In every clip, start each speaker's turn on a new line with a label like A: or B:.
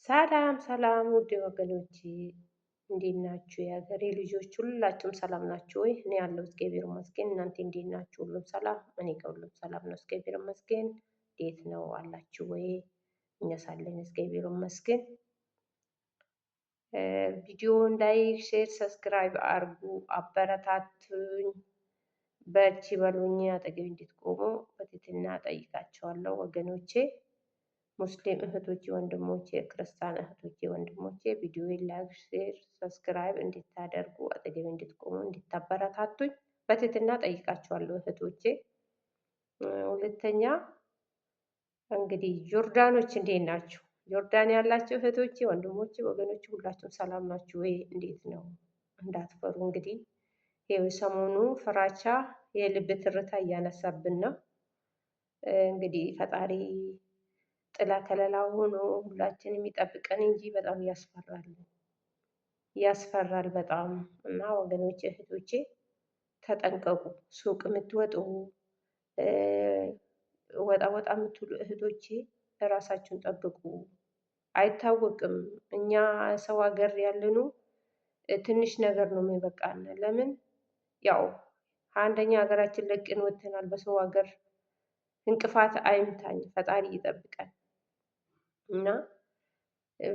A: ሰላም ሰላም ውድ ወገኖቼ እንዴት ናችሁ? የሀገሬ ልጆች ሁላችሁም ሰላም ናችሁ ወይ? እኔ ያለው እግዚአብሔር ይመስገን። እናንተ እንዴት ናችሁ? ሁሉም ሰላም? እኔ ጋር ሁሉም ሰላም ነው፣ እግዚአብሔር ይመስገን። እንዴት ነው አላችሁ ወይ? እኛ ሳለን እግዚአብሔር ይመስገን። ቪዲዮውን ላይክ፣ ሼር፣ ሰብስክራይብ አርጉ፣ አበረታቱኝ፣ በርቺ በሉኝ። አጠገቤ እንድትቆሙ በትህትና ጠይቃቸዋለሁ ወገኖቼ። ሙስሊም እህቶቼ ወንድሞቼ፣ ክርስቲያን እህቶቼ ወንድሞቼ ቪዲዮ ላይክ፣ ሼር፣ ሰብስክራይብ እንድታደርጉ አጠገቤ እንድትቆሙ እንድታበረታቱኝ በትህትና ጠይቃቸዋለሁ እህቶቼ። ሁለተኛ እንግዲህ ጆርዳኖች እንዴት ናችሁ? ጆርዳን ያላችሁ እህቶቼ ወንድሞቼ ወገኖቼ ሁላችሁም ሰላም ናችሁ ወይ? እንዴት ነው? እንዳትፈሩ እንግዲህ ይኸው ሰሞኑ ፍራቻ የልብ ትርታ እያነሳብን ነው። እንግዲህ ፈጣሪ ጥላ ከለላ ሆኖ ሁላችንም የሚጠብቀን እንጂ በጣም ያስፈራል ያስፈራል በጣም። እና ወገኖቼ እህቶቼ ተጠንቀቁ። ሱቅ የምትወጡ ወጣ ወጣ የምትሉ እህቶቼ ራሳችሁን ጠብቁ። አይታወቅም። እኛ ሰው ሀገር ያለኑ ትንሽ ነገር ነው የሚበቃን። ለምን ያው አንደኛ ሀገራችን ለቅን ወጥተናል። በሰው ሀገር እንቅፋት አይምታኝ፣ ፈጣሪ ይጠብቀን። እና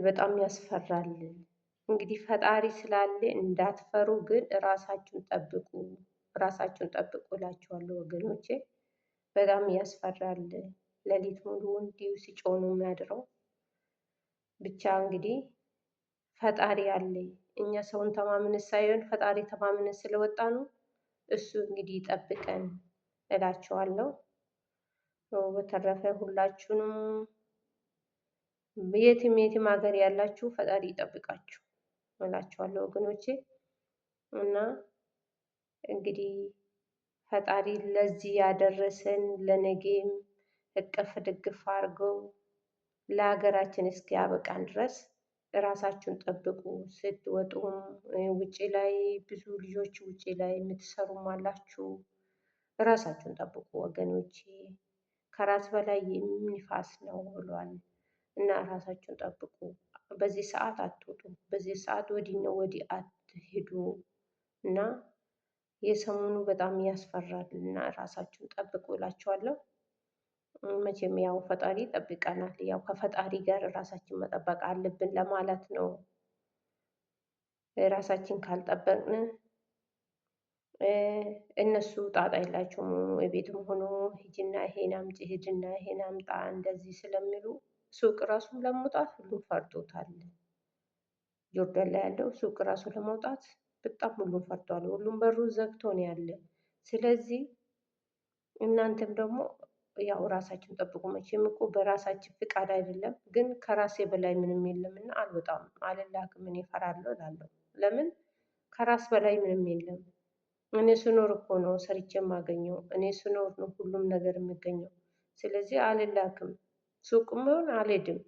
A: በጣም ያስፈራል። እንግዲህ ፈጣሪ ስላለ እንዳትፈሩ፣ ግን ራሳችሁን ጠብቁ፣ ራሳችሁን ጠብቁ እላችኋለሁ ወገኖቼ። በጣም ያስፈራል። ሌሊት ሙሉ እንዲሁ ሲጮህ ነው የሚያድረው። ብቻ እንግዲህ ፈጣሪ አለ። እኛ ሰውን ተማምነን ሳይሆን ፈጣሪ ተማምነን ስለወጣ ነው። እሱ እንግዲህ ይጠብቀን እላችኋለሁ። በተረፈ ሁላችሁንም የትም የትም ሀገር ያላችሁ ፈጣሪ ይጠብቃችሁ እላችኋለሁ ወገኖቼ። እና እንግዲህ ፈጣሪ ለዚህ ያደረሰን ለነገም እቅፍ ድግፍ አድርገው ለሀገራችን እስኪያበቃን ድረስ ራሳችሁን ጠብቁ። ስትወጡም ውጪ ላይ ብዙ ልጆች ውጪ ላይ የምትሰሩም አላችሁ። ራሳችሁን ጠብቁ ወገኖቼ። ከራስ በላይ ንፋስ ነው ብሏል እና ራሳችሁን ጠብቁ። በዚህ ሰዓት አትውጡ። በዚህ ሰዓት ወዲህ ነው ወዲህ አትሄዱ እና የሰሞኑ በጣም ያስፈራል እና ራሳችሁን ጠብቁ እላችኋለሁ። መቼም ያው ፈጣሪ ይጠብቀናል። ያው ከፈጣሪ ጋር ራሳችን መጠበቅ አለብን ለማለት ነው። ራሳችን ካልጠበቅን እነሱ ጣጣ የላቸውም። የቤትም ሆኖ ሂጂና ይሄን አምጪ፣ ሂጂና ይሄን አምጣ እንደዚህ ስለሚሉ ሱቅ ራሱ ለመውጣት ሁሉም ፈርቶታል። ጆርዳን ላይ ያለው ሱቅ ራሱ ለመውጣት በጣም ሁሉም ፈርቷል። ሁሉም በሩ ዘግቶ ነው ያለ። ስለዚህ እናንተም ደግሞ ያው ራሳችን ጠብቁ። መቼም እኮ በራሳችን ፍቃድ አይደለም፣ ግን ከራሴ በላይ ምንም የለም እና አልወጣም፣ አልላክም፣ እኔ እፈራለሁ እላለሁ። ለምን ከራስ በላይ ምንም የለም። እኔ ስኖር እኮ ነው ሰርቼ የማገኘው። እኔ ስኖር ነው ሁሉም ነገር የሚገኘው። ስለዚህ አልላክም፣ ሱቅም ቢሆን አልሄድም።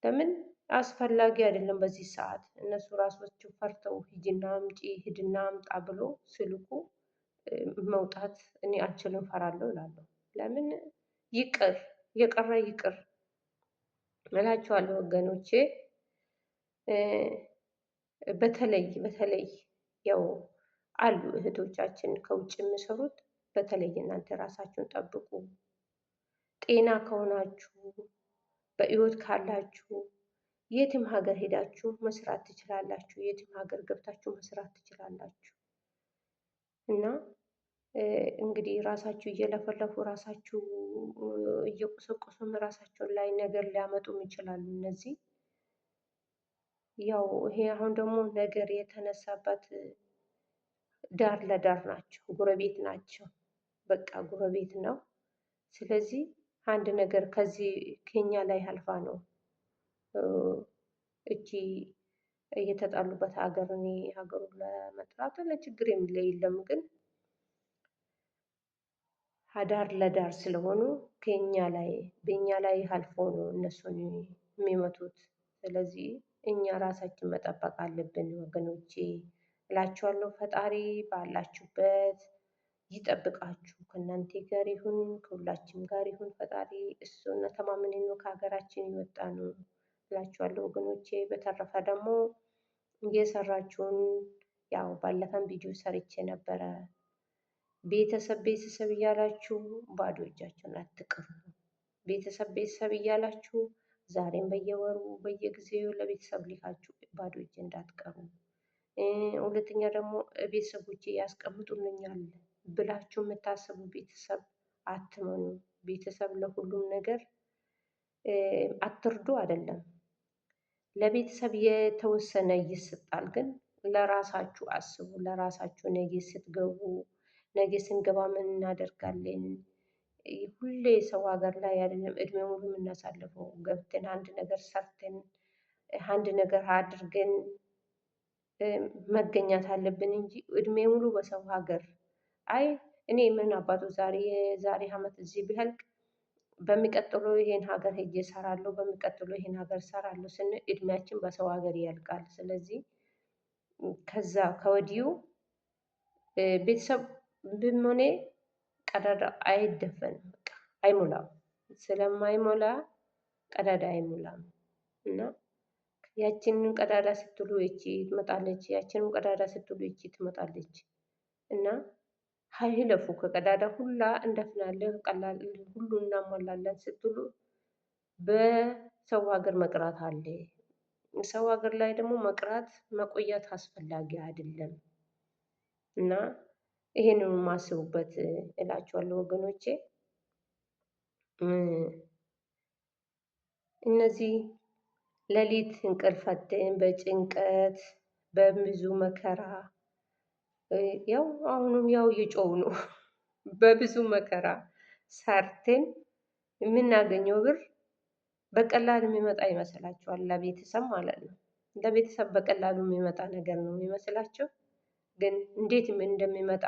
A: ለምን አስፈላጊ አይደለም በዚህ ሰዓት። እነሱ ራሳቸው ፈርተው ሂጂና አምጪ፣ ሂድና አምጣ ብሎ ስልኩ መውጣት እኔ አልችልም፣ ፈራለሁ እላለሁ። ለምን ይቅር፣ የቀረ ይቅር እላችኋለሁ ወገኖቼ። በተለይ በተለይ ያው አሉ እህቶቻችን ከውጭ የሚሰሩት። በተለይ እናንተ ራሳችሁን ጠብቁ። ጤና ከሆናችሁ በሕይወት ካላችሁ የትም ሀገር ሄዳችሁ መስራት ትችላላችሁ። የትም ሀገር ገብታችሁ መስራት ትችላላችሁ። እና እንግዲህ ራሳችሁ እየለፈለፉ ራሳችሁ እየቆሰቆሱም ራሳቸውን ላይ ነገር ሊያመጡም ይችላሉ እነዚህ። ያው ይሄ አሁን ደግሞ ነገር የተነሳበት ዳር ለዳር ናቸው፣ ጎረቤት ናቸው። በቃ ጎረቤት ነው። ስለዚህ አንድ ነገር ከዚህ ከኛ ላይ አልፋ ነው እቺ እየተጣሉበት ሀገር። እኔ ሀገሩን ለመጥራት ለችግር የሚል የለም፣ ግን ዳር ለዳር ስለሆኑ ከኛ ላይ በእኛ ላይ አልፎ ነው እነሱን የሚመቱት። ስለዚህ እኛ ራሳችን መጠበቅ አለብን ወገኖቼ እላችኋለሁ። ፈጣሪ ባላችሁበት ይጠብቃችሁ፣ ከእናንተ ጋር ይሁን፣ ከሁላችን ጋር ይሁን። ፈጣሪ እሱን ተማምነን ነው ከሀገራችን የወጣ ነው እላችኋለሁ ወገኖቼ። በተረፈ ደግሞ እየሰራችሁን ያው ባለፈን ቪዲዮ ሰርቼ ነበረ። ቤተሰብ ቤተሰብ እያላችሁ ባዶ እጃችሁን አትቅሩ። ቤተሰብ ቤተሰብ እያላችሁ ዛሬም በየወሩ በየጊዜው ለቤተሰብ ልካችሁ ባዶ እጅ እንዳትቀሩ። ሁለተኛ ደግሞ ቤተሰቦቼ ያስቀምጡልኛል ብላችሁ የምታስቡ ቤተሰብ አትመኑ። ቤተሰብ ለሁሉም ነገር አትርዱ አይደለም፣ ለቤተሰብ የተወሰነ ይሰጣል። ግን ለራሳችሁ አስቡ። ለራሳችሁ ነገ ስትገቡ ነገ ስንገባ ምን እናደርጋለን? ሁሌ ሰው ሀገር ላይ አይደለም እድሜ ሙሉ የምናሳልፈው። ገብተን አንድ ነገር ሰርተን አንድ ነገር አድርገን መገኘት አለብን እንጂ እድሜ ሙሉ በሰው ሀገር አይ እኔ ምን አባቱ ዛሬ አመት እዚህ ቢያልቅ በሚቀጥለው ይሄን ሀገር ሄጄ እሰራለሁ፣ በሚቀጥለው ይሄን ሀገር እሰራለሁ ስንል እድሜያችን በሰው ሀገር ያልቃል። ስለዚህ ከዛ ከወዲሁ ቤተሰብ ብንሆኔ ቀዳዳ አይደፈንም፣ በቃ አይሞላም። ስለማይሞላ ቀዳዳ አይሞላም እና ያችንን ቀዳዳ ስትሉ ይቺ ትመጣለች፣ ያችንን ቀዳዳ ስትሉ ይቺ ትመጣለች እና ሀይለፉ ከቀዳዳ ሁላ እንደፍናለን፣ ቀላል ሁሉ እናሟላለን ስትሉ በሰው ሀገር መቅራት አለ። ሰው ሀገር ላይ ደግሞ መቅራት መቆየት አስፈላጊ አይደለም እና ይሄንን የማስቡበት እላችኋለሁ ወገኖቼ። እነዚህ ሌሊት እንቅልፍ አጥተን በጭንቀት በብዙ መከራ ያው አሁንም ያው እየጮሁ ነው። በብዙ መከራ ሰርተን የምናገኘው ብር በቀላሉ የሚመጣ ይመስላችኋል? ለቤተሰብ ማለት ነው። ለቤተሰብ በቀላሉ የሚመጣ ነገር ነው የሚመስላቸው፣ ግን እንዴት እንደሚመጣ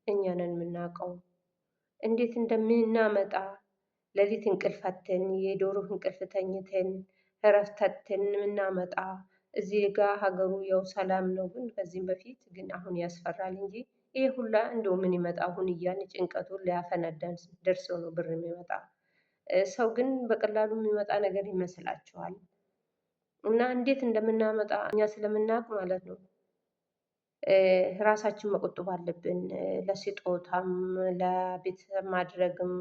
A: እኛ ነን የምናውቀው። እንዴት እንደምናመጣ ሌሊት እንቅልፍ አጥተን የዶሮ እንቅልፍ ተኝተን እረፍት አጥተን የምናመጣ እዚህ ጋር ሀገሩ ያው ሰላም ነው፣ ግን ከዚህም በፊት ግን አሁን ያስፈራል እንጂ ይሄ ሁላ እንደው ምን ይመጣ አሁን እያልን ጭንቀቱን ሊያፈነዳን ደርሰው ነው ብር የሚመጣ። ሰው ግን በቀላሉ የሚመጣ ነገር ይመስላችኋል? እና እንዴት እንደምናመጣ እኛ ስለምናውቅ ማለት ነው ራሳችን መቆጠብ አለብን። ለስጦታም ለቤተሰብ ማድረግም።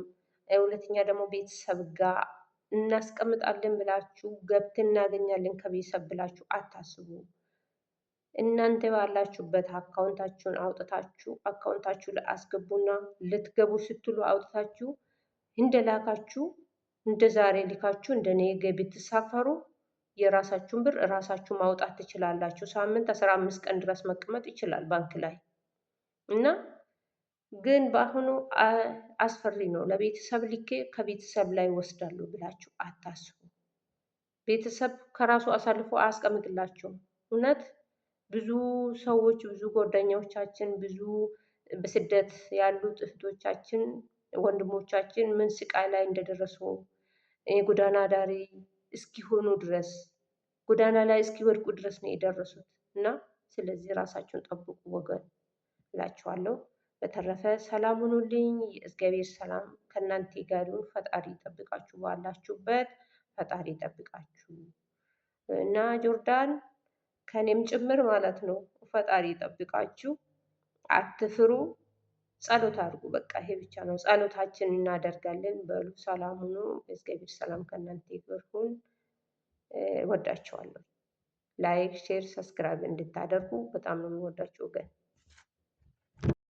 A: ሁለተኛ ደግሞ ቤተሰብ ጋር እናስቀምጣለን ብላችሁ ገብተን እናገኛለን ከቤተሰብ ብላችሁ አታስቡ። እናንተ ባላችሁበት አካውንታችሁን አውጥታችሁ አካውንታችሁ ላይ አስገቡና ልትገቡ ስትሉ አውጥታችሁ እንደላካችሁ እንደ ዛሬ ልካችሁ እንደ ነገ ብትሳፈሩ የራሳችሁን ብር ራሳችሁ ማውጣት ትችላላችሁ። ሳምንት 15 ቀን ድረስ መቀመጥ ይችላል ባንክ ላይ እና ግን በአሁኑ አስፈሪ ነው። ለቤተሰብ ልኬ ከቤተሰብ ላይ ወስዳለሁ ብላችሁ አታስቡ። ቤተሰብ ከራሱ አሳልፎ አያስቀምጥላቸውም። እውነት ብዙ ሰዎች ብዙ ጓደኞቻችን ብዙ በስደት ያሉት እህቶቻችን ወንድሞቻችን ምን ስቃይ ላይ እንደደረሱ ጎዳና ዳሪ እስኪሆኑ ድረስ ጎዳና ላይ እስኪወድቁ ድረስ ነው የደረሱት እና ስለዚህ ራሳችሁን ጠብቁ ወገን እላችኋለሁ። በተረፈ ሰላም ሁኑልኝ። የእግዚአብሔር ሰላም ከእናንተ ጋር ይሁን። ፈጣሪ ይጠብቃችሁ፣ ባላችሁበት ፈጣሪ ይጠብቃችሁ እና ጆርዳን ከኔም ጭምር ማለት ነው። ፈጣሪ ይጠብቃችሁ፣ አትፍሩ፣ ጸሎት አድርጉ። በቃ ይሄ ብቻ ነው። ጸሎታችን እናደርጋለን። በሉ ሰላም ሁኑ። የእግዚአብሔር ሰላም ከእናንተ ጋር ይሁን። ወዳችኋለሁ። ላይክ፣ ሼር፣ ሰብስክራይብ እንድታደርጉ በጣም ነው የምወዳችሁ ወገን።